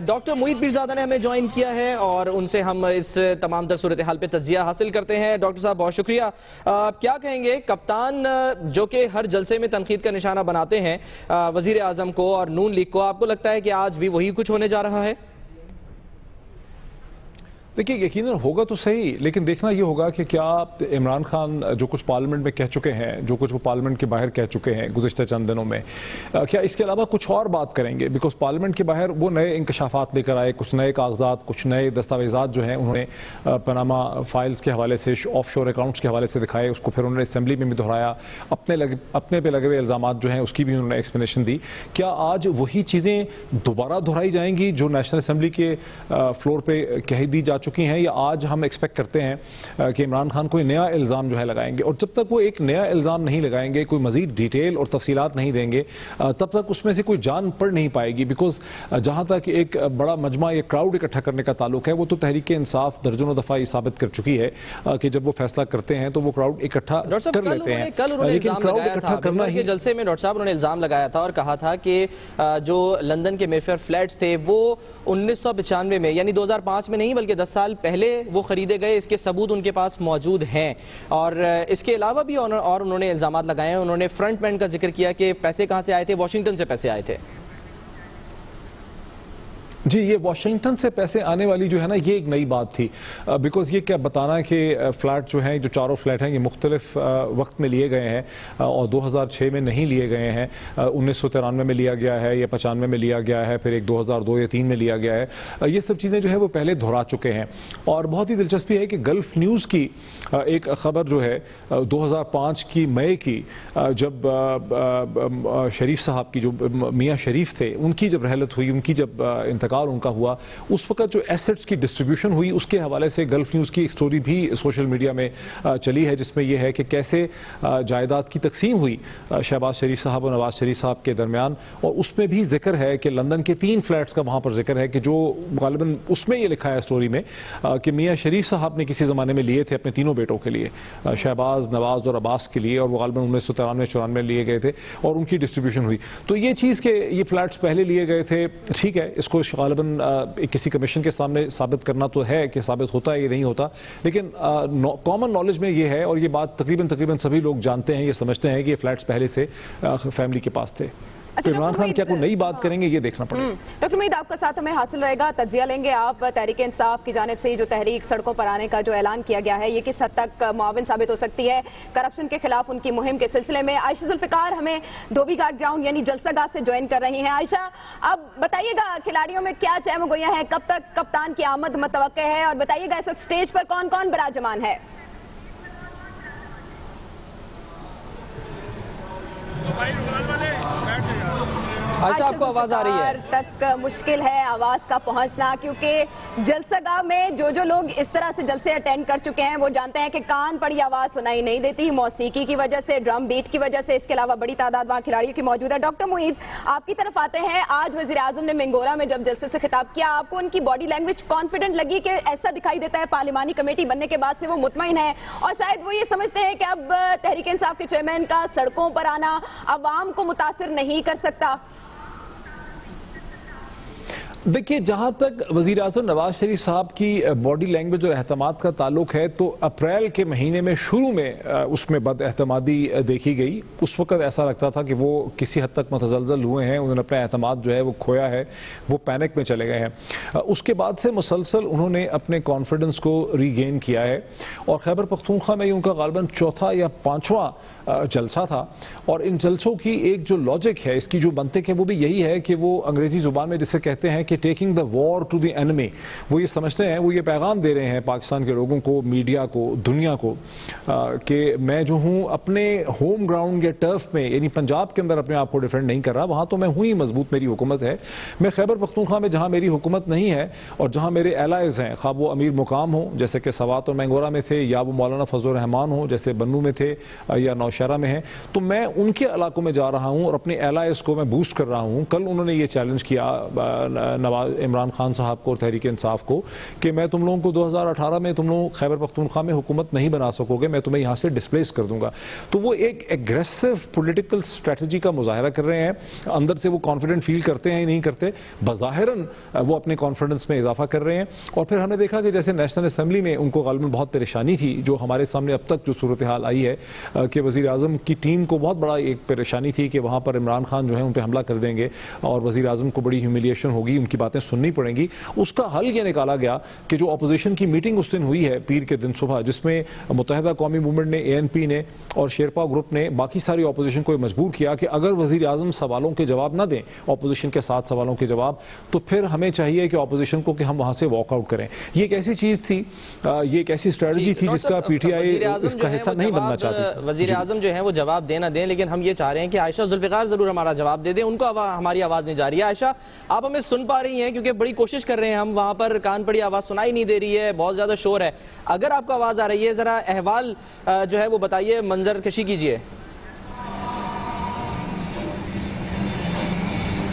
Doctor Moid Pirzada ने हमें join किया है और उनसे हम इस तमाम तर सूरत हाल पे तज्जिया हासिल करते हैं। डॉक्टर साहब बहुत शुक्रिया। क्या कहेंगे, कप्तान जो कि हर जलसे में तनकीद का निशाना बनाते हैं वजीर आजम को और नून लीग को, आपको लगता है कि आज भी वही कुछ होने जा रहा है? देखिए, यकीनन होगा तो सही, लेकिन देखना ये होगा कि क्या इमरान खान जो कुछ पार्लियामेंट में कह चुके हैं, जो कुछ वो पार्लियामेंट के बाहर कह चुके हैं गुज़िश्ता चंद दिनों में, क्या इसके अलावा कुछ और बात करेंगे? बिकॉज पार्लियामेंट के बाहर वो नए इंकशाफात लेकर आए, कुछ नए कागजात, कुछ नए दस्तावेजात जो हैं उन्होंने पनामा फाइल्स के हवाले से, ऑफ शोर अकाउंट्स के हवाले से दिखाए, उसको फिर उन्होंने असम्बली में भी दोहराया, अपने पे लगे हुए इल्ज़ाम जो हैं उसकी भी उन्होंने एक्सप्लेनेशन दी। क्या आज वही चीज़ें दोबारा दोहराई जाएंगी जो नेशनल असम्बली के फ्लोर पर कह दी जा चुकी हैं, या आज हम एक्सपेक्ट करते हैं कि इमरान खान कोई नया इल्ज़ाम जो है लगाएंगे? और जब तक वो एक नया इल्ज़ाम नहीं लगाएंगे, कोई मजीद डिटेल और तफसीलात नहीं देंगे, तब तक उसमें से कोई जान पड़ नहीं पाएगी। बिकॉज जहाँ तक एक बड़ा मजमा या क्राउड इकट्ठा करने का ताल्लुक है, वो तो तहरीक इंसाफ दर्जनों दफ़ा ये साबित कर चुकी है कि जब वो फैसला करते हैं तो वो क्राउड इकट्ठा कर लेते हैं। लेकिन क्राउड इकट्ठा करना ही जलसे में डॉक्टर साहब उन्होंने इल्ज़ाम लगाया था और कहा था कि जो लंदन के मेफेयर फ्लैट्स थे वो 1995 में, यानी 2005 में नहीं बल्कि 10 साल पहले वो खरीदे गए। इसके सबूत उनके पास मौजूद हैं। और इसके अलावा भी और उन्होंने इल्जामात लगाए हैं। उन्होंने फ्रंट मैन का जिक्र किया कि पैसे कहां से आए थे, वॉशिंगटन से पैसे आए थे। जी, ये वाशिंगटन से पैसे आने वाली जो है ना, ये एक नई बात थी। बिकॉज ये क्या बताना है कि फ़्लैट जो हैं, जो चारों फ्लैट हैं, ये मुख्तलिफ वक्त में लिए गए हैं और 2006 में नहीं लिए गए हैं, 1993 में लिया गया है या 95 में लिया गया है, फिर एक 2002 या 3 में लिया गया है। ये सब चीज़ें जो है वो पहले दोहरा चुके हैं। और बहुत ही दिलचस्पी है कि गल्फ न्यूज़ की एक ख़बर जो है 2005 की मई की, जब शरीफ साहब की, जो मियाँ शरीफ थे, उनकी जब रहलत हुई, उनकी जब इंतकाल उनका हुआ, उस वक्त जो एसेट्स की डिस्ट्रीब्यूशन हुई उसके हवाले से गल्फ न्यूज़ की एक स्टोरी भी सोशल मीडिया में चली है, जिसमें यह है कि कैसे जायदाद की तकसीम हुई शहबाज शरीफ साहब और नवाज शरीफ साहब के दरमियान। और उसमें भी जिक्र है कि लंदन के 3 फ्लैट्स का वहाँ पर जिक्र है कि जो गालिबन उसमें ये लिखा है स्टोरी में कि मियाँ शरीफ साहब ने किसी ज़माने में लिए थे अपने तीनों बेटों के लिए, शहबाज, नवाज और अब्बास के लिए, और वो गालिबन 1993-94 में लिए गए थे और उनकी डिस्ट्रीब्यूशन हुई। तो ये चीज़ के ये फ्लैट्स पहले लिए गए थे, ठीक है, इसको गालिबन किसी कमीशन के सामने साबित करना तो है कि साबित होता है, ये नहीं होता, लेकिन कॉमन नॉलेज में ये है और ये बात तकरीबन सभी लोग जानते हैं, ये समझते हैं कि ये फ्लैट्स पहले से फैमिली के पास थे। तो इमरान खान क्या कोई नई बात करेंगे, ये देखना पड़ेगा। डॉक्टर मोईद, आपका साथ हमें हासिल रहेगा, तज्जिया लेंगे। आप तहरीक इंसाफ की जानिब से जो तहरीक सड़कों पर आने का जो ऐलान किया गया है, ये किस हद तक मुआविन साबित हो सकती है करप्शन के खिलाफ उनकी मुहिम के सिलसिले में? आयशा जुल्फिकार हमें धोबी घाट ग्राउंड यानी जलसागाह से ज्वाइन कर रही हैं। आयशा, अब बताइएगा खिलाड़ियों में क्या चहमगोइयां हैं, कब तक कप्तान की आमद मुतवक्के है, और बताइएगा इस वक्त स्टेज पर कौन कौन बिराजमान है? अच्छा, आपको आवाज आ रही है? तक मुश्किल है आवाज का पहुंचना, क्योंकि जलसागाह में जो लोग इस तरह से जलसे अटेंड कर चुके हैं वो जानते हैं कि कान पड़ी आवाज सुनाई नहीं देती, मौसीकी की वजह से, ड्रम बीट की वजह से। इसके अलावा बड़ी तादाद वहां खिलाड़ियों की मौजूद है। डॉक्टर मोईद, आपकी तरफ आते हैं। आज वजीर आजम ने मिंगोरा में जब जलसे से खिताब किया, आपको उनकी बॉडी लैंग्वेज कॉन्फिडेंट लगी कि ऐसा दिखाई देता है पार्लिमानी कमेटी बनने के बाद से वो मुतमईन है और शायद वो ये समझते हैं कि अब तहरीक इंसाफ के चेयरमैन का सड़कों पर आना अवाम को मुतासिर नहीं कर सकता? देखिए, जहाँ तक वज़ीर आज़म नवाज शरीफ साहब की बॉडी लैंग्वेज और एहतमाद का ताल्लुक है, तो अप्रैल के महीने में शुरू में उसमें बदएहतमादी देखी गई। उस वक्त ऐसा लगता था कि वो किसी हद तक मतज़लज़ल हुए हैं, उन्होंने अपना एहतमाद जो है वो खोया है, वो पैनिक में चले गए हैं। उसके बाद से मुसलसल उन्होंने अपने कॉन्फिडेंस को रीगेन किया है और खैबर पख्तूनख्वा में उनका गालिबन चौथा या 5वां जलसा था। और इन जलसों की एक जो लॉजिक है, इसकी जो मंतिक है, वो भी यही है कि वो अंग्रेज़ी ज़ुबान में जिसे कहते हैं कि taking the war to the enemy, वो ये समझते हैं, वो ये पैगाम दे रहे हैं पाकिस्तान के लोगों को, मीडिया को, दुनिया को, कि मैं जो हूँ अपने होम ग्राउंड या टर्फ में, यानी पंजाब के अंदर अपने आप को डिफेंड नहीं कर रहा, वहाँ तो मैं हूँ ही मजबूत, मेरी हुकूमत है। मैं खैबर पख्तूनख्वा में जहाँ मेरी हुकूमत नहीं है और जहाँ मेरे एलाइज हैं, खा वो अमीर मुकाम हो जैसे कि सवात और मैंगोरा में थे, या वो मौलाना फजल रहमान हो जैसे बन्नू में थे या नौशहरा में है, तो मैं उनके इलाकों में जा रहा हूँ और अपने एलाइज को मैं बूस्ट कर रहा हूँ। कल उन्होंने ये चैलेंज किया इमरान खान साहब को और तहरीक इंसाफ को कि मैं तुम लोगों को 2018 में तुम लोग खैबर पख्तूनख्वा में हुकूमत नहीं बना सकोगे, मैं तुम्हें यहाँ से डिस्प्लेस कर दूंगा। तो वो एक एग्रेसिव पॉलिटिकल स्ट्रेटजी का मुजाहरा कर रहे हैं। अंदर से वो कॉन्फिडेंट फील करते हैं नहीं करते, बज़ाहिरन वो अपने कॉन्फिडेंस में इजाफा कर रहे हैं। और फिर हमने देखा कि जैसे नेशनल असम्बली में उनको गालिबन बहुत परेशानी थी, जो हमारे सामने अब तक जो सूरत हाल आई है कि वज़ीर आज़म की टीम को बहुत बड़ा एक परेशानी थी कि वहाँ पर इमरान खान जो है उन पर हमला कर देंगे और वज़ीर आज़म को बड़ी ह्यूमिलिएशन होगी, उनकी बातें सुननी पड़ेंगी। उसका हल ये निकाला गया कि जो अपोजिशन की मीटिंग उस दिन हुई है पीर के दिन सुबह, जिसमें मुत्तहिदा कौमी मूवमेंट ने, ANP ने और शेरपा ग्रुप ने बाकी सारी अपोजिशन को मजबूर किया कि अगर वज़ीर आज़म सवालों के जवाब ना दें, अपोजिशन के 7 सवालों के जवाब, तो फिर हमें चाहिए कि अपोजिशन को कि हम वहाँ से वॉकआउट करें। ये एक ऐसी चीज़ थी, ये एक ऐसी स्ट्रेटजी थी जिसका PTI इसका हिस्सा नहीं बनना चाहती। वज़ीर आज़म जो है वो जवाब देना दें, लेकिन हम ये चाह रहे हैं कि आयशा जुल्फ़िकार ज़रूर हमारा जवाब दे दें। उनको हमारी आवाज़ नहीं जा रही है। आयशा, आप हमें सुन पा रही हैं? क्योंकि बड़ी कोशिश कर रहे हैं हम, वहाँ पर कान पड़ी आवाज़ सुनाई नहीं दे रही है, बहुत ज़्यादा शोर है। अगर आपको आवाज़ आ रही है, ज़रा अहवाल जो है वो बताइए, मंजर कशी कीजिए।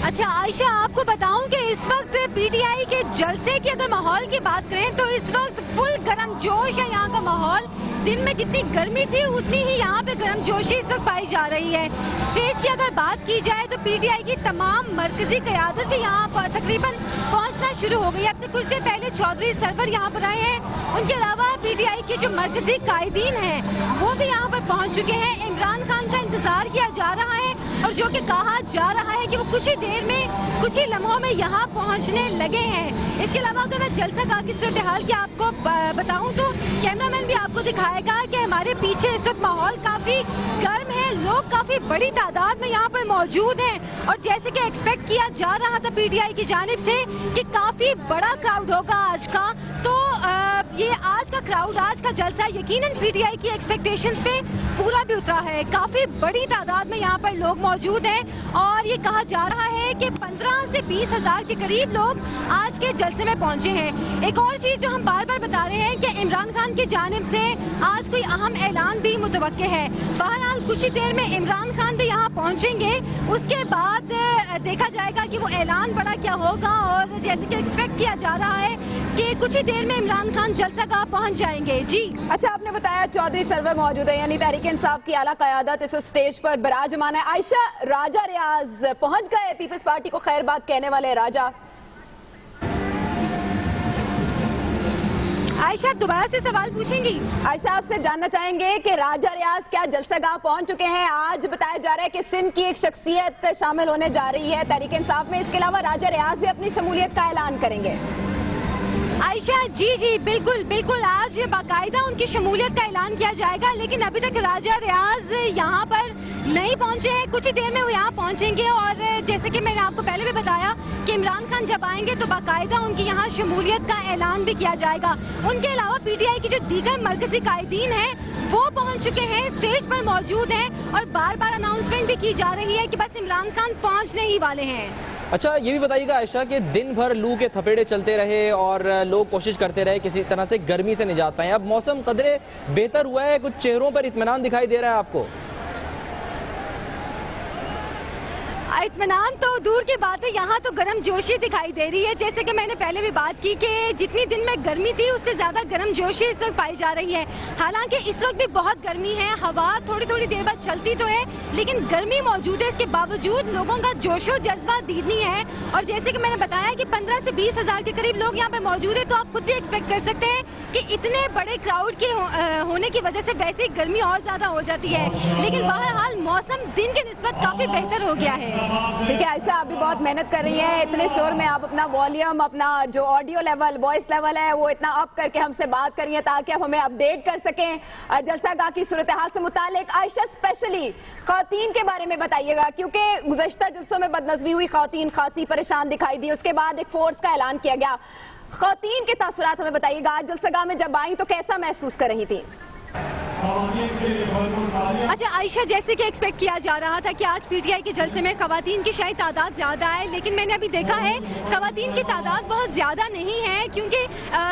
अच्छा आयशा, आपको बताऊं कि इस वक्त PTI के जलसे की अगर माहौल की बात करें तो इस वक्त फुल गर्म जोश है यहाँ का माहौल। दिन में जितनी गर्मी थी उतनी ही यहाँ पे गर्म जोशी इस वक्त पाई जा रही है। स्टेज की अगर बात की जाए तो PTI की तमाम मरकजी क़यादत भी यहाँ पर तकरीबन पहुँचना शुरू हो गई। अब से कुछ देर पहले चौधरी सरवर यहाँ पर आए हैं। उनके अलावा PTI के जो मरकजी कायदीन हैं वो भी यहाँ पर पहुँच चुके हैं। इमरान खान का इंतज़ार किया जा रहा है और जो कि कहा जा रहा है कि वो कुछ ही देर में, कुछ ही लम्हों में यहाँ पहुँचने लगे हैं। इसके अलावा अगर मैं जलसा की सूरत हाल की आपको बताऊँ तो कैमरामैन भी आपको दिखाएगा कि हमारे पीछे इस वक्त माहौल काफ़ी गर्म है, लोग काफ़ी बड़ी तादाद में यहाँ पर मौजूद हैं और जैसे कि एक्सपेक्ट किया जा रहा था PTI की जानिब से कि काफ़ी बड़ा क्राउड होगा आज का, तो ये आज का क्राउड, आज का जलसा यकीनन PTI की एक्सपेक्टेशंस पे पूरा भी उतरा है। काफ़ी बड़ी तादाद में यहाँ पर लोग मौजूद हैं और ये कहा जा रहा है कि 15 से 20 हज़ार के करीब लोग आज के जलसे में पहुँचे हैं। एक और चीज़ जो हम बार बार बता रहे हैं कि इमरान खान की जानिब से आज कोई अहम ऐलान भी मुतवक्के है। बहरहाल कुछ ही देर में इमरान खान भी यहाँ पहुँचेंगे, उसके बाद देखा जाएगा कि वो ऐलान बड़ा क्या होगा और जैसे कि एक्सपेक्ट किया जा रहा है कि कुछ ही देर में इमरान खान जलसा का पहुँच जाएंगे। जी अच्छा, आपने बताया चौधरी सरवर मौजूद है, यानी तहरीक इंसाफ की आला क़यादत इस स्टेज पर बिराजमान है। आयशा, राजा रियाज पहुंच गए, पीपल्स पार्टी को खैर बात कहने वाले राजा। आयशा दोबारा से सवाल पूछेंगी? आयशा, आपसे जानना चाहेंगे कि राजा रियाज क्या जलसागाह पहुंच चुके हैं? आज बताया जा रहा है कि सिंध की एक शख्सियत शामिल होने जा रही है तहरीक इंसाफ में। इसके अलावा राजा रियाज भी अपनी शमूलियत का ऐलान करेंगे। आयशा जी बिल्कुल बिल्कुल, आज बाकायदा उनकी शमूलियत का ऐलान किया जाएगा, लेकिन अभी तक राजा रियाज यहाँ पर नहीं पहुँचे हैं। कुछ ही देर में वो यहाँ पहुँचेंगे और जैसे कि मैंने आपको पहले भी बताया कि इमरान खान जब आएंगे तो बाकायदा उनकी यहाँ शमूलियत का ऐलान भी किया जाएगा। उनके अलावा PTI की जो दीगर मरकजी कायदीन हैं वो पहुँच चुके हैं, स्टेज पर मौजूद हैं और बार बार अनाउंसमेंट भी की जा रही है कि बस इमरान खान पहुँचने ही वाले हैं। अच्छा, ये भी बताइएगा आयशा कि दिन भर लू के थपेड़े चलते रहे और लोग कोशिश करते रहे किसी तरह से गर्मी से निजात पाएं। अब मौसम कदरे बेहतर हुआ है, कुछ चेहरों पर इत्मीनान दिखाई दे रहा है आपको? इत्मीनान तो दूर की बात है, यहाँ तो गर्म जोशी दिखाई दे रही है। जैसे कि मैंने पहले भी बात की कि जितनी दिन में गर्मी थी उससे ज़्यादा गर्म जोशी इस वक्त पाई जा रही है। हालांकि इस वक्त भी बहुत गर्मी है, हवा थोड़ी थोड़ी देर बाद चलती तो है लेकिन गर्मी मौजूद है। इसके बावजूद लोगों का जोशो जज्बा दीदनी है और जैसे कि मैंने बताया कि 15 से 20 हज़ार के करीब लोग यहाँ पर मौजूद है, तो आप खुद भी एक्सपेक्ट कर सकते हैं कि इतने बड़े क्राउड के होने की वजह से वैसे ही गर्मी और ज़्यादा हो जाती है। लेकिन बहरहाल मौसम दिन के निस्बत काफ़ी बेहतर हो गया है। ठीक है आयशा, आप भी बहुत मेहनत कर रही हैं, इतने शोर में आप अपना वॉल्यूम, अपना जो ऑडियो लेवल, वॉइस लेवल है वो इतना अप करके हमसे बात करिए ताकि आप हमें अपडेट कर सकें जलसागाह की सूरत हाल से मुतालिक। आयशा, स्पेशली ख़वातीन के बारे में बताइएगा, क्योंकि गुज़श्ता जुल्सों में बदनज़मी हुई, ख़वातीन खासी परेशान दिखाई दी, उसके बाद एक फोर्स का ऐलान किया गया। ख़वातीन के तासुरात हमें बताइएगा, आज जलसागाह में जब आई तो कैसा महसूस कर रही थी? अच्छा आयशा, जैसे कि एक्सपेक्ट किया जा रहा था कि आज पीटीआई के जलसे में खवातीन की शायद तादाद ज़्यादा है, लेकिन मैंने अभी देखा है खवातीन की तादाद बहुत ज़्यादा नहीं है, क्योंकि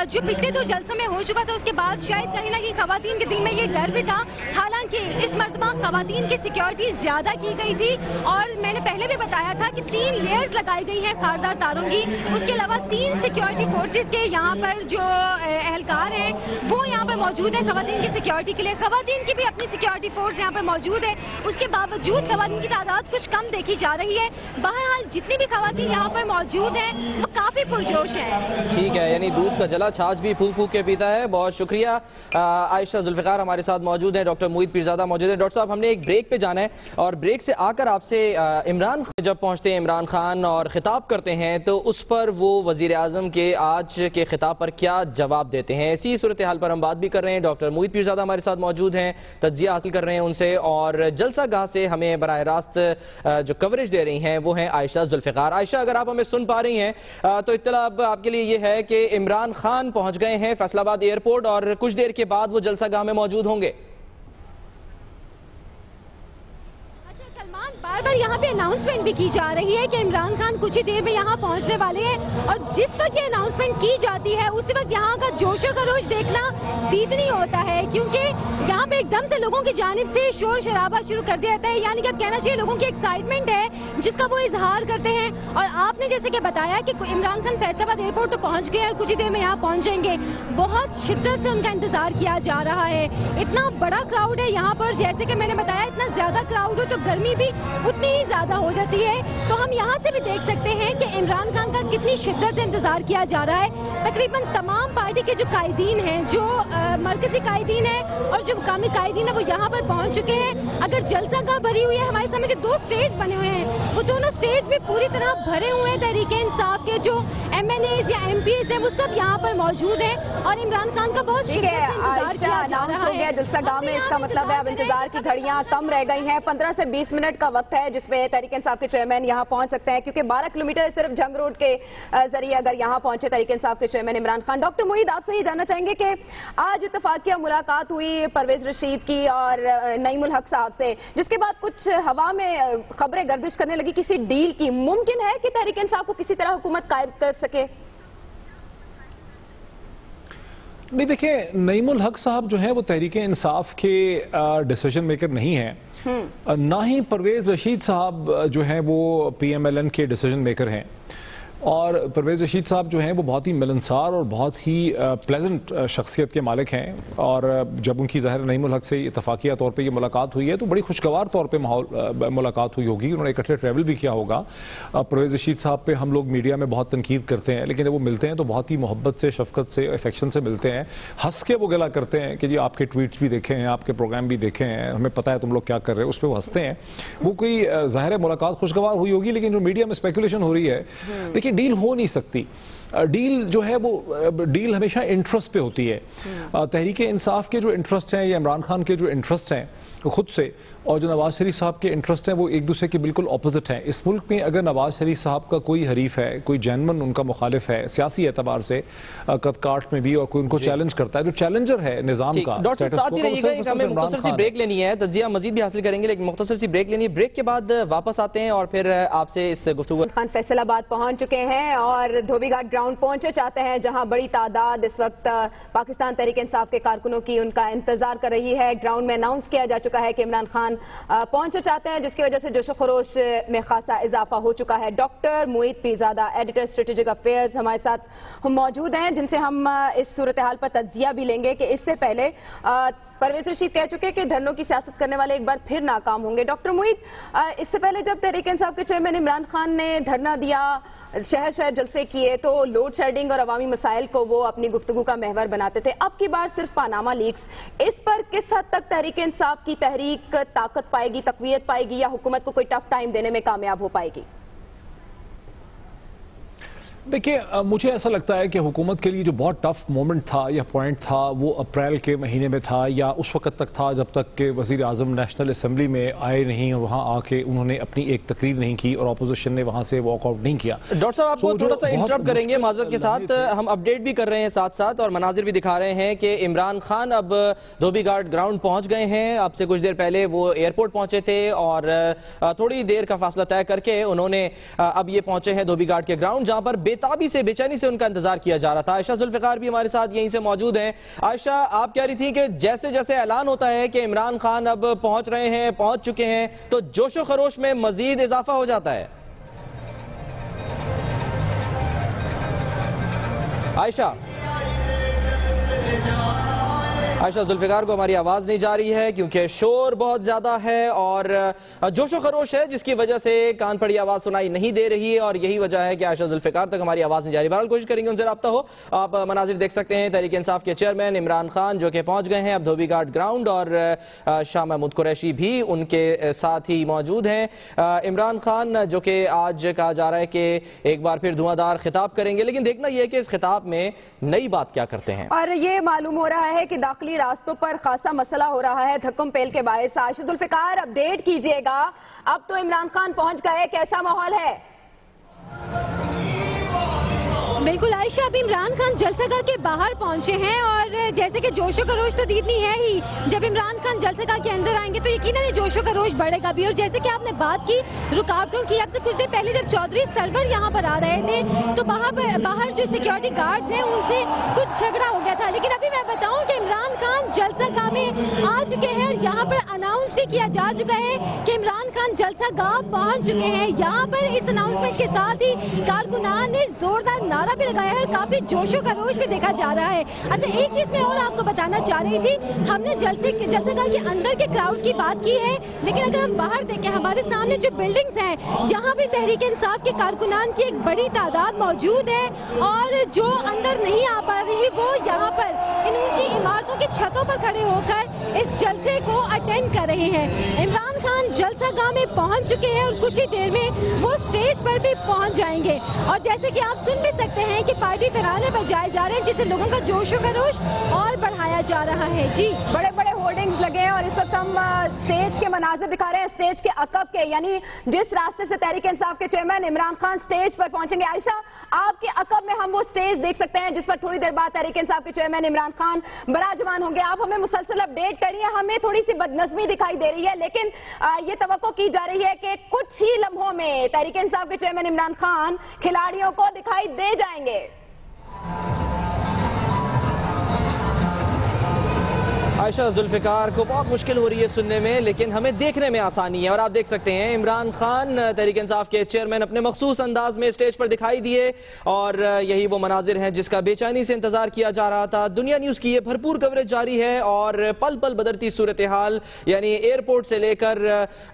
जो पिछले 2 जलसों में हो चुका था उसके बाद शायद कहीं ना कहीं खवातीन के दिल में ये डर भी था। हालांकि इस मरतबा खवातीन की सिक्योरिटी ज़्यादा की गई थी और मैंने पहले भी बताया था कि 3 लेयर्स लगाई गई हैं खारदार तारों की। उसके अलावा 3 सिक्योरिटी फोर्सेस के यहाँ पर जो एहलकार हैं वो यहाँ पर मौजूद है खवातीन की सिक्योरिटी के लिए। खवातीन की भी अपनी सिक्योरिटी फोर्स यहाँ पर मौजूद है, उसके बावजूद खवातीन की तादाद कुछ कम देखी जा रही है। बहरहाल जितनी भी खवातीन यहाँ पर मौजूद हैं वो काफ़ी पुरजोश है। ठीक है, यानी दूध का जला छाछ भी फूक फूक के पीता है। बहुत शुक्रिया। आयशा जुल्फ़िकार हमारे साथ मौजूद है, डॉक्टर मोईद पीरज़ादा मौजूद है। डॉक्टर साहब, हमने एक ब्रेक पे जाना है और ब्रेक से आकर आपसे इमरान जब पहुँचते हैं इमरान खान और खिताब करते हैं तो उस पर वो वज़ीर आज़म के आज के खिताब पर क्या जवाब देते हैं, इसी सूरत हाल पर हम बात भी कर रहे हैं। डॉक्टर मोईद पीरज़ादा हमारे साथ मौजूद हैं, तज्ज़िया हासिल कर रहे हैं उनसे, और जलसा गाह से हमें बराह रास्त जो कवरेज दे रही हैं वो हैं आयशा जुल्फ़िकार। आयशा, अगर आप हमें सुन पा रही हैं तो इत्तला अब आपके लिए ये है कि इमरान खान पहुंच गए हैं फैसलाबाद एयरपोर्ट और कुछ देर के बाद वो जलसा गाह में मौजूद होंगे। बार बार यहाँ पे अनाउंसमेंट भी की जा रही है कि इमरान खान कुछ ही देर में यहाँ पहुँचने वाले हैं, और जिस वक्त ये अनाउंसमेंट की जाती है उसी वक्त यहाँ का जोशो खरोश देखना दीदनी होता है, क्योंकि यहाँ पे एकदम से लोगों की जानिब से शोर शराबा शुरू कर दिया जाता है। यानी कि अब कहना चाहिए लोगों की एक्साइटमेंट है जिसका वो इजहार करते हैं। और आपने जैसे कि बताया कि इमरान खान फैसलाबाद एयरपोर्ट तो पहुँच गए और कुछ ही देर में यहाँ पहुँच जाएंगे। बहुत शिद्दत से उनका इंतजार किया जा रहा है। इतना बड़ा क्राउड है यहाँ पर, जैसे कि मैंने बताया इतना ज्यादा क्राउड हो तो गर्मी भी उतनी ही ज्यादा हो जाती है। तो हम यहाँ से भी देख सकते हैं कि इमरान खान का कितनी शिद्दत से इंतजार किया जा रहा है। तकरीबन तमाम पार्टी के जो कायदीन हैं, जो मरकजी कायदीन हैं और जो मुकामी कायदीन है वो यहाँ पर पहुँच चुके हैं। अगर जलसा गाह भरी हुई है, हमारे सामने जो 2 स्टेज बने हुए हैं वो दोनों स्टेज भी पूरी तरह भरे हुए हैं। तहरीके इंसाफ के जो MNAs या MPs है वो सब यहाँ पर मौजूद है और इमरान खान का बहुत शिद्दत से इंतजार किया जा रहा है। जलसा गाह में इसका मतलब है अब इंतजार की घड़ियां कम रह गई हैं। 15 से 20 मिनट का वक्त है जिसमें तहरीक इंसाफ के चेयरमैन यहां पहुंच सकते हैं, क्योंकि 12 किलोमीटर सिर्फ जंग रोड के जरिए अगर यहां पहुंचे तहरीक इंसाफ के चेयरमैन इमरान खान। डॉक्टर मोईद, आपसे ये जानना चाहेंगे कि आज इत्तफाकिया मुलाकात हुई परवेज रशीद की और नईमुल हक साहब से, जिसके बाद कुछ हवा में खबरें गर्दिश करने लगी किसी डील की। मुमकिन है कि तहरीक इंसाफ को किसी तरह हुकूमत कायम कर सके? नहीं, देखिए, नईमुल हक साहब जो है वो तहरीक इंसाफ के डिसीजन मेकर नहीं हैं, ना ही परवेज रशीद साहब जो हैं वो PMLN के डिसीजन मेकर हैं। और परवेज़ रशीद साहब जो हैं वो बहुत ही मिलनसार और बहुत ही प्लेजेंट शख्सियत के मालिक हैं, और जब उनकी ज़ाहिर नईमुल हक से इत्तफाकिया तौर पे ये मुलाकात हुई है तो बड़ी खुशगवार तौर पे मुलाकात हुई होगी। उन्होंने इकट्ठे ट्रैवल भी किया होगा। परवेज़ रशीद साहब पे हम लोग मीडिया में बहुत तनकीद करते हैं, लेकिन जब वो मिलते हैं तो बहुत ही मोहब्बत से, शफकत से, अफेक्शन से मिलते हैं। हंस के वो गिला करते हैं कि जी आपके ट्वीट्स भी देखे हैं, आपके प्रोग्राम भी देखे हैं, हमें पता है तुम लोग क्या कर रहे हो, उस पर वो हंसते हैं। वो कोई ज़ाहिर मुलाकात खुशगवार हुई होगी, लेकिन जो मीडिया में स्पेकुलेशन हो रही है, देखिए डील हो नहीं सकती। डील जो है वो डील हमेशा इंटरेस्ट पे होती है। तहरीक इंसाफ के जो इंटरेस्ट हैं या इमरान खान के जो इंटरेस्ट हैं खुद से, और जो नवाज शरीफ साहब के इंटरेस्ट हैं वो एक दूसरे के बिल्कुल ऑपोजिट हैं। इस मुल्क में अगर नवाज शरीफ साहब का कोई हरीफ है, कोई जैनमन उनका मुखालिफ है सियासी एतबार से कदकाठ में भी, और कोई उनको चैलेंज करता है, जो चैलेंजर है निजाम का, हमें मुख्तसर सी ब्रेक लेनी है, तज्जिया मजीद भी हासिल करेंगे, लेकिन मुख्तसर सी ब्रेक लेनी है। ब्रेक के बाद वापस आते हैं और फिर आपसे इस गुफ्तगू। खान फैसलाबाद पहुंच चुके हैं और धोबीघाट ग्राउंड पहुंचे चाहते हैं, जहां बड़ी तादाद इस वक्त पाकिस्तान तहरीक इंसाफ के कारकुनों की उनका इंतजार कर रही है। ग्राउंड में अनाउंस किया जा चुका है कि इमरान खान पहुंचना चाहते हैं, जिसकी वजह से जोशो खरोश में खासा इजाफा हो चुका है। Doctor Moid Pirzada, editor strategic affairs, हमारे साथ मौजूद हैं, जिनसे हम इस सूरत हाल पर तज्जिया भी लेंगे कि इससे पहले परवेज रशीद कह चुके हैं कि धरनों की सियासत करने वाले एक बार फिर नाकाम होंगे। डॉक्टर मोईद, इससे पहले जब तहरीक इंसाफ के चेयरमैन इमरान खान ने धरना दिया, शहर शहर जलसे किए, तो लोड शेडिंग और अवामी मसाइल को वो अपनी गुफ्तगू का महवर बनाते थे। अब की बार सिर्फ पानामा लीक्स, इस पर किस हद तक तहरीक इंसाफ की तहरीक ताकत पाएगी, तकवीयत पाएगी, या हुकूमत को कोई टफ टाइम देने में कामयाब हो पाएगी? देखिए, मुझे ऐसा लगता है कि हुकूमत के लिए जो बहुत टफ मोमेंट था या पॉइंट था वो अप्रैल के महीने में था, या उस वक्त तक था जब तक कि वज़ीर आज़म नेशनल असम्बली में आए नहीं और वहाँ आके उन्होंने अपनी एक तकरीर नहीं की और अपोजिशन ने वहाँ से वॉकआउट नहीं किया। डॉक्टर साहब, आपको थोड़ा सा इंटरप्ट करेंगे माजरत के साथ, हम अपडेट भी कर रहे हैं साथ साथ और मनाजिर भी दिखा रहे हैं कि इमरान खान अब धोबी घाट ग्राउंड पहुँच गए हैं। अब से कुछ देर पहले वो एयरपोर्ट पहुँचे थे और थोड़ी देर का फासला तय करके उन्होंने अब ये पहुँचे हैं धोबी घाट के ग्राउंड, जहाँ पर बेताबी से बेचैनी से उनका इंतजार किया जा रहा था। आयशा जुल्फिकार भी हमारे साथ यहीं से मौजूद हैं। आयशा, आप कह रही थी कि जैसे जैसे ऐलान होता है कि इमरान खान अब पहुंच रहे हैं, पहुंच चुके हैं, तो जोशो खरोश में मजीद इजाफा हो जाता है। आयशा जुल्फिकार को हमारी आवाज नहीं जा रही है क्योंकि शोर बहुत ज्यादा है और जोशो खरोश है, जिसकी वजह से कान पड़ी आवाज सुनाई नहीं दे रही है और यही वजह है कि आयशा जुल्फिकार तक हमारी आवाज नहीं जा रही। बहरहाल कोशिश करेंगे उनसे रब्ता हो। आप मनाजिर देख सकते हैं तहरीक इंसाफ के चेयरमैन इमरान खान जो कि पहुंच गए हैं अब धोबी घाट ग्राउंड और शाह महमूद कुरैशी भी उनके साथ ही मौजूद हैं। इमरान खान जो कि आज कहा जा रहा है कि एक बार फिर धुआंधार खिताब करेंगे, लेकिन देखना यह है कि इस खिताब में नई बात क्या करते हैं। और ये मालूम हो रहा है कि दाखिली रास्तों पर खासा मसला हो रहा है धक्कम पेल के बायस। आयशा जुल्फिकार, अपडेट कीजिएगा, अब तो इमरान खान पहुंच गए, कैसा माहौल है? बिल्कुल आयशा, अभी इमरान खान जलसागाह के बाहर पहुंचे हैं और जैसे कि जोशो खरोश तो इतनी है ही, जब इमरान खान जलसागाह के अंदर आएंगे तो यकीनन जोशो खरोश बढ़ेगा भी। और जैसे कि आपने बात की रुकावटों की, अब से कुछ देर पहले जब चौधरी सरवर यहाँ पर आ रहे थे तो बाहर जो सिक्योरिटी गार्ड्स हैं उनसे कुछ झगड़ा हो गया था, लेकिन अभी मैं बताऊँ कि इमरान खान जलसागाह में आ चुके हैं और यहाँ पर अनाउंस भी किया जा चुका है कि इमरान खान जलसागाह पहुँच चुके हैं। यहाँ पर इस अनाउंसमेंट के साथ ही कारकुनान ने जोरदार नारा भी लगाया है, काफी जोशो खरोश भी देखा जा रहा है। अच्छा, एक चीज मैं और आपको बताना चाह रही थी, हमने जलसागाह के अंदर के क्राउड की बात की है, लेकिन अगर हम बाहर देखें हमारे सामने जो बिल्डिंग्स हैं यहाँ पर तहरीक इंसाफ के कारकुनान की एक बड़ी तादाद मौजूद है और जो अंदर नहीं आ पा रही वो यहाँ पर इन ऊंची इमारतों की छतों पर खड़े होकर इस जलसे को अटेंड कर रहे हैं। इमरान खान जलसागाह में पहुंच चुके हैं और कुछ ही देर में वो स्टेज पर भी पहुंच जाएंगे और जैसे कि आप सुन भी सकते हैं कि पार्टी तराने बजाए जा रहे हैं जिससे लोगों का जोशो खरोश और बढ़ाया जा रहा है। जी, बड़े बड़े होर्डिंग्स लगे हैं और इस वक्त हम स्टेज के मनाजिर दिखा रहे हैं, स्टेज के अकब के, यानी जिस रास्ते से तहरीक इंसाफ के चेयरमैन इमरान खान स्टेज पर पहुंचेंगे। आयशा, आपके अकब में हम वो स्टेज देख सकते हैं जिस पर थोड़ी देर बाद तहरीक इंसाफ के चेयरमैन इमरान खान बराजमान होंगे। आप हमें मुसलसल अपडेट करिए, हमें थोड़ी सी बदनज़मी दिखाई दे रही है, लेकिन ये तवक्को की जा रही है कि कुछ ही लम्हों में तहरीक इंसाफ के चेयरमैन इमरान खान खिलाड़ियों को दिखाई दे जाएंगे। आयशा जुल्फिकार को बहुत मुश्किल हो रही है सुनने में, लेकिन हमें देखने में आसानी है और आप देख सकते हैं इमरान खान तहरीक इंसाफ के चेयरमैन अपने मखसूस अंदाज में स्टेज पर दिखाई दिए और यही वो मनाजिर हैं जिसका बेचैनी से इंतजार किया जा रहा था। दुनिया न्यूज़ की ये भरपूर कवरेज जारी है और पल पल बदलती सूरत हाल, यानी एयरपोर्ट से लेकर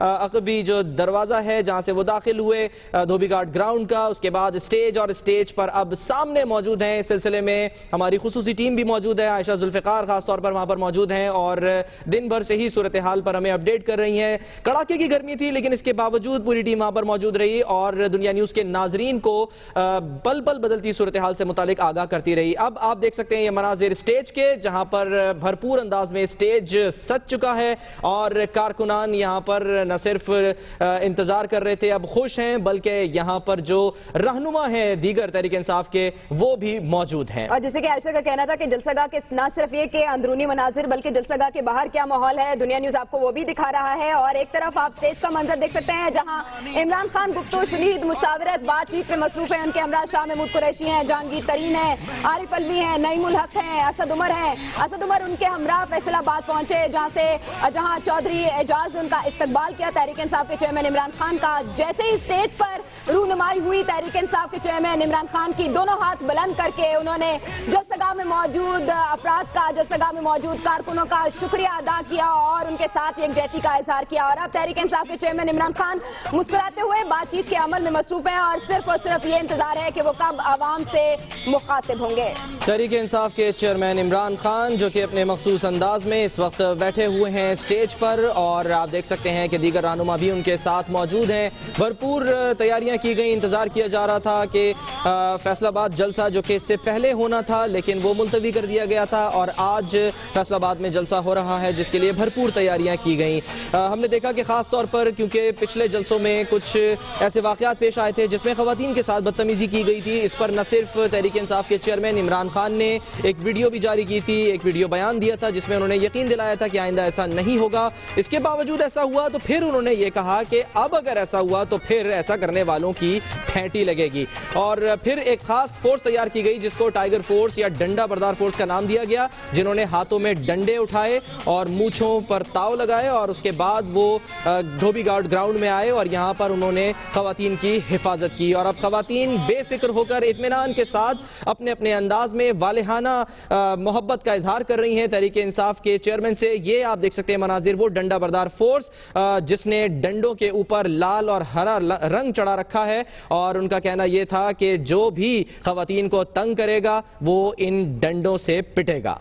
अकबी जो दरवाज़ा है जहाँ से वो दाखिल हुए धोबी घाट ग्राउंड का, उसके बाद स्टेज और स्टेज पर अब सामने मौजूद हैं। इस सिलसिले में हमारी खुसूसी टीम भी मौजूद है, आयशा जुल्फिकार खासतौर पर वहाँ पर मौजूद हैं और दिन भर से ही सूरत हाल पर हमें अपडेट कर रही हैं। कड़ाके की गर्मी थी लेकिन इसके बावजूद पूरी टीम वहां पर मौजूद रही और दुनिया न्यूज़ के नाजरीन को पल पल बदलती सूरत हाल से मुतालिक आगाह करती रही। अब आप देख सकते हैं ये मनाजिर स्टेज के, जहां पर भरपूर अंदाज में स्टेज सज चुका है और कारकुनान यहां पर न सिर्फ इंतजार कर रहे थे, अब खुश हैं, बल्कि यहां पर जो रहनुमा हैं दीगर तहरीक इंसाफ के वो भी मौजूद हैं। और जैसे कि आयशा का कहना था कि जलसागाह के न सिर्फ ये कि अंदरूनी मनाजिर बल्कि जलसागाह के बाहर क्या माहौल है, दुनिया न्यूज़ आपको वो भी दिखा रहा है। और एक तरफ आप स्टेज का मंजर देख सकते हैं जहां इमरान खान गुफ्तगू शुनीद मुशावरत बातचीत में मसरूफ है। उनके हमरा शाह महमूद कुरैशी हैं, जहांगीर तरीन है, आरिफ अलवी हैं, नईमुल हक हैं, असद उमर हैं। असद उमर उनके हमरा फैसलाबाद पहुंचे जहां चौधरी एजाज ने उनका इस्तकबाल किया तहरीक इंसाफ के चेयरमैन इमरान खान का। जैसे ही स्टेज पर रूनुमाई हुई तहरीक इंसाफ के चेयरमैन इमरान खान की, दोनों हाथ बुलंद करके उन्होंने जलसागाह में मौजूद अफराद का, जलसागाह में मौजूद कारकुनों का शुक्रिया अदा किया और उनके साथ यकजहती का इजहार किया। और अब तहरीक इंसाफ के चेयरमैन इमरान खान मुस्कुराते हुए बातचीत के अमल में मसरूफ हैं और सिर्फ ये इंतजार है कि वो कब आवाम से मुखातिब होंगे। तहरीक इंसाफ के चेयरमैन इमरान खान जो कि अपने मखसूस अंदाज में इस वक्त बैठे हुए हैं स्टेज पर और आप देख सकते हैं कि दीगर रहनुमा भी उनके साथ मौजूद हैं। भरपूर तैयारियां की गई। इंतजार किया जा रहा था कि फैसलाबाद जलसा जो कि इससे पहले होना था लेकिन वो मुलतवी कर दिया गया था और आज फैसलाबाद में जलसा हो रहा है जिसके लिए भरपूर तैयारियां की गई। हमने देखा कि खास तौर पर क्योंकि पिछले जलसों में कुछ ऐसे वाकयात पेश आए थे जिसमें खवातीन के साथ बदतमीजी की गई थी। इस पर न सिर्फ तहरीक इंसाफ के चेयरमैन इमरान खान ने एक वीडियो भी जारी की थी, एक वीडियो बयान दिया था जिसमें उन्होंने यकीन दिलाया था कि आइंदा ऐसा नहीं होगा। इसके बावजूद ऐसा हुआ तो फिर उन्होंने ये कहा कि अब अगर ऐसा हुआ तो फिर ऐसा करने वालों की फेंटी लगेगी और फिर एक खास फोर्स तैयार की गई जिसको टाइगर फोर्स या डंडा बरदार फोर्स का नाम दिया गया, जिन्होंने हाथों में डंडे उठाए और मूंछों पर ताव लगाए और उसके बाद वो धोबी घाट ग्राउंड में आए और यहाँ पर उन्होंने खवातीन की हिफाजत की। और अब खवातीन बेफिक्र होकर इत्मीनान के साथ अपने अपने अंदाज में वालिहाना मोहब्बत का इजहार कर रही हैं तहरीक इंसाफ के चेयरमैन से। ये आप देख सकते हैं मनाजिर, वो डंडा बरदार फोर्स जिसने डंडों के ऊपर लाल और हरा रंग चढ़ा रखा है और उनका कहना यह था कि जो भी खवातीन को तंग करेगा वो इन डंडों से पिटेगा।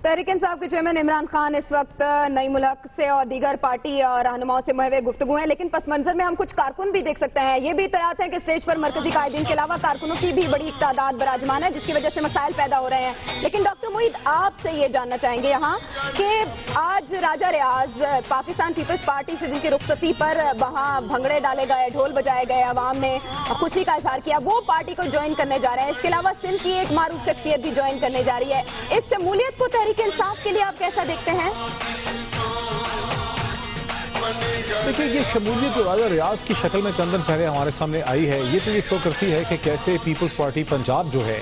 तहरीक इंसाफ के चेयरमैन इमरान खान इस वक्त नईम उल हक से और दीगर पार्टी और रहनुमाओं से मुहव्वे गुफ्तगू हैं, लेकिन पस मंजर में हम कुछ कारकुन भी देख सकते हैं। ये भी इत्तलात है कि स्टेज पर मरकजी कायदीन के अलावा कारकुनों की भी बड़ी तादाद बराजमान है जिसकी वजह से मसाइल पैदा हो रहे हैं। लेकिन डॉक्टर मुईद, आपसे ये जानना चाहेंगे यहाँ कि आज राजा रियाज पाकिस्तान पीपल्स पार्टी से जिनकी रुखसती पर वहाँ भंगड़े डाले गए, ढोल बजाए गए, अवाम ने खुशी का इजहार किया, वो पार्टी को ज्वाइन करने जा रहे हैं। इसके अलावा सिंध की एक मारूफ शख्सियत भी ज्वाइन करने जा रही है। इस शमूलियत को तहरीक इंसाफ के लिए आप कैसा देखते हैं? देखिए, ये शमूलियत जो राजा रियाज की शक्ल में चंद दिन पहले हमारे सामने आई है, ये तो ये शो करती है कि कैसे पीपल्स पार्टी पंजाब जो है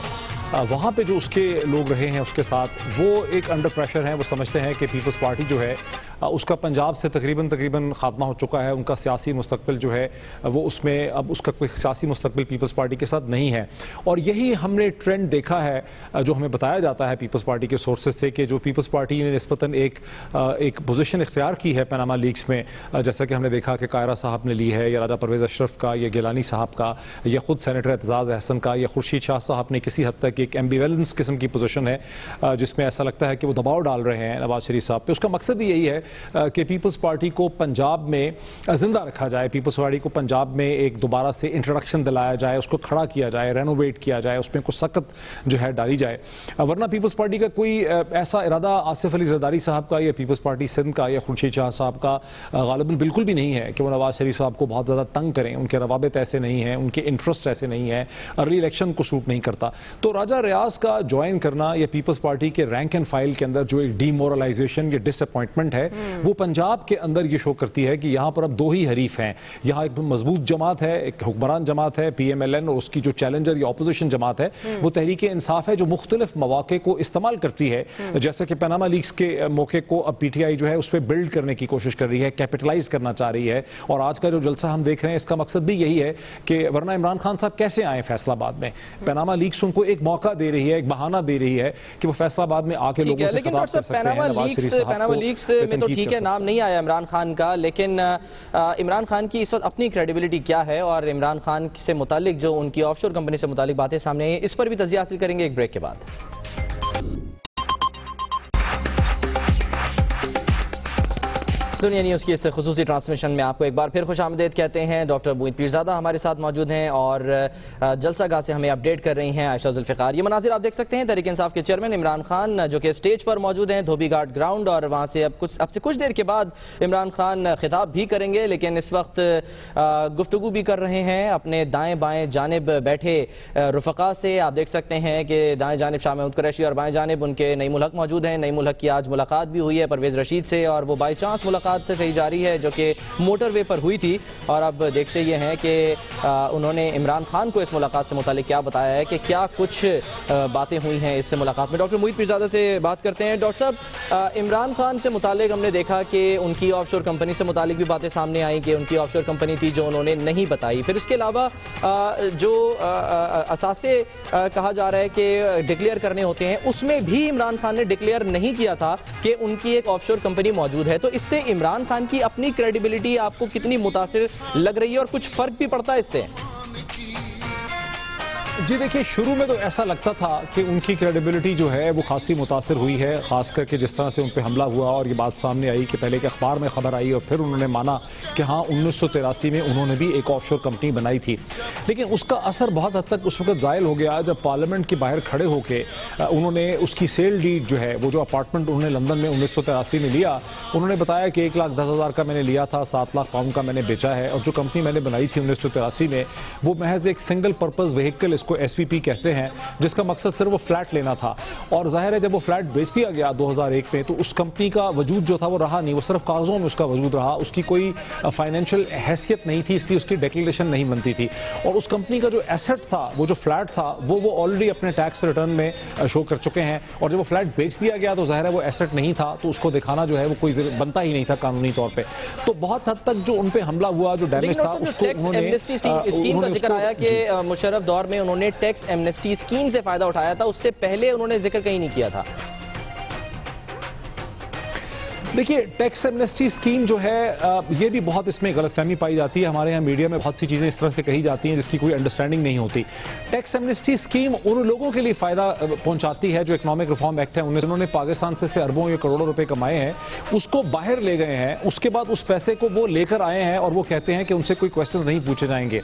वहाँ पे जो उसके लोग रहे हैं उसके साथ वो एक अंडर प्रेशर हैं। वो समझते हैं कि पीपल्स पार्टी जो है उसका पंजाब से तकरीबन खात्मा हो चुका है, उनका सियासी मुस्तकबिल जो है वो उसमें अब उसका कोई सियासी मुस्तकबिल पीपल्स पार्टी के साथ नहीं है। और यही हमने ट्रेंड देखा है जो हमें बताया जाता है पीपल्स पार्टी के सोर्सेज से कि जो पीपल्स पार्टी ने निस्बतन एक पोजीशन इख्तियार की है पनामा लीक्स में, जैसा कि हमने देखा कि कायरा साहब ने ली है, या राजा परवेज़ अशरफ का, या गिलानी साहब का, या खुद सेनेटर एतजाज़ अहसन का, या खुर्शीद शाह साहब ने किसी हद तक एक एम्बिवेलेंस किस्म की पोजीशन है जिसमें ऐसा लगता है कि वो दबाव डाल रहे हैं नवाज शरीफ साहब पे। उसका मकसद भी यही है कि पीपल्स पार्टी को पंजाब में जिंदा रखा जाए, पीपल्स पार्टी को पंजाब में एक दोबारा से इंट्रोडक्शन दिलाया जाए, उसको खड़ा किया जाए, रेनोवेट किया जाए, उसमें कुछ सख्त जो है डाली जाए। वरना पीपल्स पार्टी का कोई ऐसा इरादा आसिफ अली जरदारी साहब का या पीपल्स पार्टी सिंध का या खुर्शीद शाह साहब का गालिबन बिल्कुल भी नहीं है कि वो नवाज शरीफ साहब को बहुत ज़्यादा तंग करें। उनके रवाबित ऐसे नहीं हैं, उनके इंटरेस्ट ऐसे नहीं हैं, अर्ली इलेक्शन को सूट नहीं करता। तो राजा रियाज का ज्वाइन करना या पीपल्स पार्टी के रैंक एंड फाइल के अंदर जो एक डीमोरलाइजेशन या डिसअपॉइंटमेंट है वो पंजाब के अंदर ये शो करती है कि यहाँ पर अब दो ही हरीफ हैं। यहाँ एक मजबूत जमात है, एक हुक्मरान जमात है PMLN, और उसकी जो चैलेंजर या ऑपोजिशन जमात है वो तहरीक इंसाफ है जो मुख्तलिफ मौके को इस्तेमाल करती है। जैसे कि पनामा लीक्स के मौके को अब PTI जो है उस पर बिल्ड करने की कोशिश कर रही है, कैपिटलाइज करना चाह रही है। और आज का जो जलसा हम देख रहे हैं इसका मकसद भी यही है कि वरना इमरान खान साहब कैसे आए फैसलाबाद में। पनामा लीक्स उनको एक मौका दे रही है, एक बहाना दे रही है कि वो फैसलाबाद में आके लोगों से खिताब कर सकते हैं। पनामा लीक्स में तो ठीक है नाम नहीं आया इमरान खान का, लेकिन इमरान खान की इस वक्त अपनी क्रेडिबिलिटी क्या है और इमरान खान से मुतालिक जो उनकी ऑफशोर कंपनी से मुतालिक बातें सामने आई, इस पर भी तजिया हासिल करेंगे एक ब्रेक के बाद। दुनिया न्यूज़ की इस खुसूसी ट्रांसमिशन में आपको एक बार फिर खुशामदीद कहते हैं। डॉक्टर मुईद पीरज़ादा हमारे साथ मौजूद हैं और जलसा गाह से हमें अपडेट कर रही हैं आयशा जुल्फ़िकार। ये मनाजिर आप देख सकते हैं तहरीक इंसाफ के चेयरमैन इमरान खान जो कि स्टेज पर मौजूद हैं धोबी घाट ग्राउंड, और वहाँ से अब से कुछ देर के बाद इमरान खान खिताब भी करेंगे, लेकिन इस वक्त गुफ्तगू भी कर रहे हैं अपने दाएँ बाएँ जानिब बैठे रुफ़क़ा से। आप देख सकते हैं कि दाएँ जानिब शाह महमूद कुरैशी और बाएँ जानिब उनके नईम उल हक मौजूद हैं। नईम उल हक की आज मुलाकात भी हुई है परवेज़ रशीद से और वो बाई चांस मुलाकात कही जा रही है जो कि मोटरवे पर हुई थी। और अब देखते ये हैं कि उन्होंने इमरान खान को इस मुलाकात से मुतालिक क्या बताया है कि क्या कुछ बातें हुई हैं इस मुलाकात में। डॉक्टर मुईद पीरज़ादा से बात करते हैं। डॉक्टर साहब, इमरान खान से मुतालिक हमने देखा कि उनकी ऑफशोर कंपनी से मुतालिक भी बातें सामने आई कि उनकी ऑफशोर कंपनी थी जो उन्होंने नहीं बताई। फिर इसके अलावा जो असासे कहा जा रहा है कि डिक्लेयर करने होते हैं, उसमें भी इमरान खान ने डिक्लेयर नहीं किया था कि उनकी एक ऑफशोर कंपनी मौजूद है। तो इससे इमरान खान की अपनी क्रेडिबिलिटी आपको कितनी मुतासिर लग रही है और कुछ फर्क भी पड़ता है इससे? जी देखिए, शुरू में तो ऐसा लगता था कि उनकी क्रेडिबिलिटी जो है वो खासी मुतासर हुई है, खास करके जिस तरह से उन पर हमला हुआ और ये बात सामने आई कि पहले के अखबार में खबर आई और फिर उन्होंने माना कि हाँ 1983 में उन्होंने भी एक ऑफशोर कंपनी बनाई थी। लेकिन उसका असर बहुत हद तक उस वक्त ज़ायल हो गया जब पार्लियामेंट के बाहर खड़े होकर उन्होंने उसकी सेल डीड जो है, वो जो अपार्टमेंट उन्होंने लंदन में 1983 में लिया, उन्होंने बताया कि 1,10,000 का मैंने लिया था, 7 लाख पाउंड का मैंने बेचा है, और जो कंपनी मैंने बनाई थी 1983 में वो महज एक सिंगल पर्पज़ व्हीकल, इसको SVP कहते हैं, जिसका मकसद सिर्फ वो फ्लैट लेना था। और जाहिर है जब वो फ्लैट बेच दिया गया 2001 में तो उस कंपनी का वजूद जो था वो रहा नहीं, वो सिर्फ कागजों में उसका वजूद रहा, उसकी कोई फाइनेंशियल हैसियत नहीं थी, इसलिए उसकी डिक्लेरेशन नहीं बनती थी। और उस कंपनी का जो एसेट था, वो जो फ्लैट था, वो ऑलरेडी अपने टैक्स रिटर्न में शो कर चुके हैं, और जब वो फ्लैट बेच दिया गया तो जाहिर है वो एसेट नहीं था, तो उसको दिखाना जो है वो कोई बनता ही नहीं था कानूनी तौर पे। तो बहुत हद तक जो उन पे हमला हुआ, जो डैमेज था, उसको उन्होंने स्कीम का जिक्र आया कि मुशर्रफ दौर में उन्होंने टैक्स एमनेस्टी स्कीम से फायदा उठाया था, उससे पहले उन्होंने जिक्र कहीं नहीं किया था। देखिए, टैक्स एमनेस्टी स्कीम जो है ये भी बहुत इसमें गलतफहमी पाई जाती है। हमारे यहाँ मीडिया में बहुत सी चीज़ें इस तरह से कही जाती हैं जिसकी कोई अंडरस्टैंडिंग नहीं होती। टैक्स एमनेस्टी स्कीम उन लोगों के लिए फ़ायदा पहुंचाती है जो इकोनॉमिक रिफॉर्म एक्ट है, उन्होंने पाकिस्तान से अरबों या करोड़ों रुपए कमाए हैं, उसको बाहर ले गए हैं, उसके बाद उस पैसे को वो लेकर आए हैं और वो कहते हैं कि उनसे कोई क्वेश्चन नहीं पूछे जाएंगे।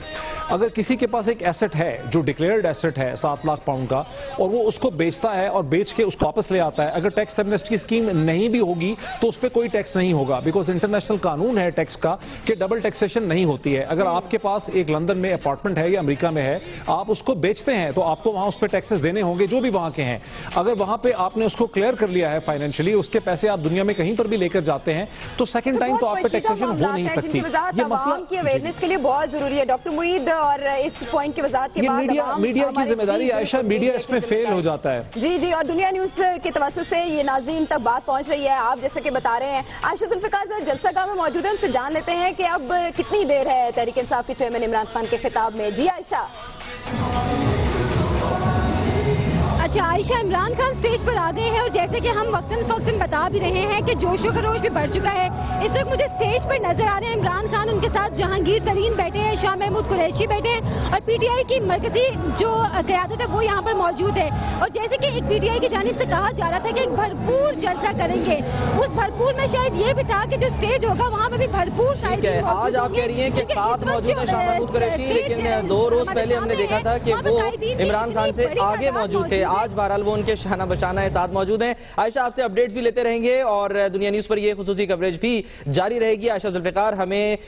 अगर किसी के पास एक एसेट है जो डिक्लेयर्ड एसेट है 7 लाख पाउंड का, और वो उसको बेचता है और बेच के उसको वापस ले आता है, अगर टैक्स एमनेस्टी स्कीम नहीं भी होगी तो पे कोई टैक्स नहीं होगा, बिकॉज इंटरनेशनल कानून है टैक्स का कि डबल टैक्सेशन नहीं होती है। अगर आपके पास एक लंदन में अपार्टमेंट है या अमेरिका में है, आप उसको बेचते हैं तो आपको वहां उस पर टैक्सेस देने होंगे जो भी वहां के हैं। अगर वहां पे आपने उसको क्लियर कर लिया है फाइनेंशियली, उसके पैसे आप दुनिया में कहीं पर भी लेकर जाते हैं, तो सेकंड टाइम तो आप पे टैक्सेशन हो नहीं सकती। ये मसला की अवेयरनेस के लिए बहुत जरूरी है डॉक्टर मुईद, और इस पॉइंट की वजाहत के बाद मीडिया की जिम्मेदारी, आयशा, मीडिया इसमें फेल हो जाता है। जी, और दुनिया न्यूज के तवज्जुह से ये नाज़रीन तक बात पहुंच रही है, आप जैसे कि बता रहे हैं। आयशा जुल्फिकार सर जलसा गाह में मौजूद है, उनसे जान लेते हैं कि अब कितनी देर है तहरीक इंसाफ के चेयरमैन इमरान खान के खिताब में। जी आयशा। अच्छा आयशा, इमरान खान स्टेज पर आ गए हैं और जैसे कि हम वक्तन फक्तन बता भी रहे हैं कि जोशो खरोश भी बढ़ चुका है। इस वक्त मुझे स्टेज पर नजर आ रहे हैं इमरान खान, उनके साथ जहांगीर तरीन बैठे हैं, शाह महमूद कुरैशी बैठे हैं, और PTI की मरकजी जो क़यादत है वो यहाँ पर मौजूद है। और जैसे कि एक PTI की जानिब से कहा जा रहा था कि एक भरपूर जलसा करेंगे, उस भरपूर में शायद ये भी था कि जो स्टेज होगा वहाँ पर भी भरपूर आज आप कह रही हैं कि साथ मौजूद है शाह महमूद कुरैशी, लेकिन 2 रोज पहले हमने देखा था कि वो इमरान खान से आगे मौजूद थे। आज बहरहाल वो उनके शाना बचाना है साथ मौजूद हैं। आयशा, आपसे अपडेट्स भी लेते रहेंगे और दुनिया न्यूज़ पर ये खुसूसी कवरेज भी जारी रहेगी। आयशा जुल्फिकार, हमें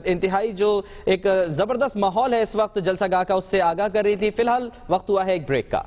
इंतहाई जो एक ज़बरदस्त माहौल है इस वक्त जलसा गाह का, उससे आगाह कर रही थी। फिलहाल वक्त हुआ है एक ब्रेक का।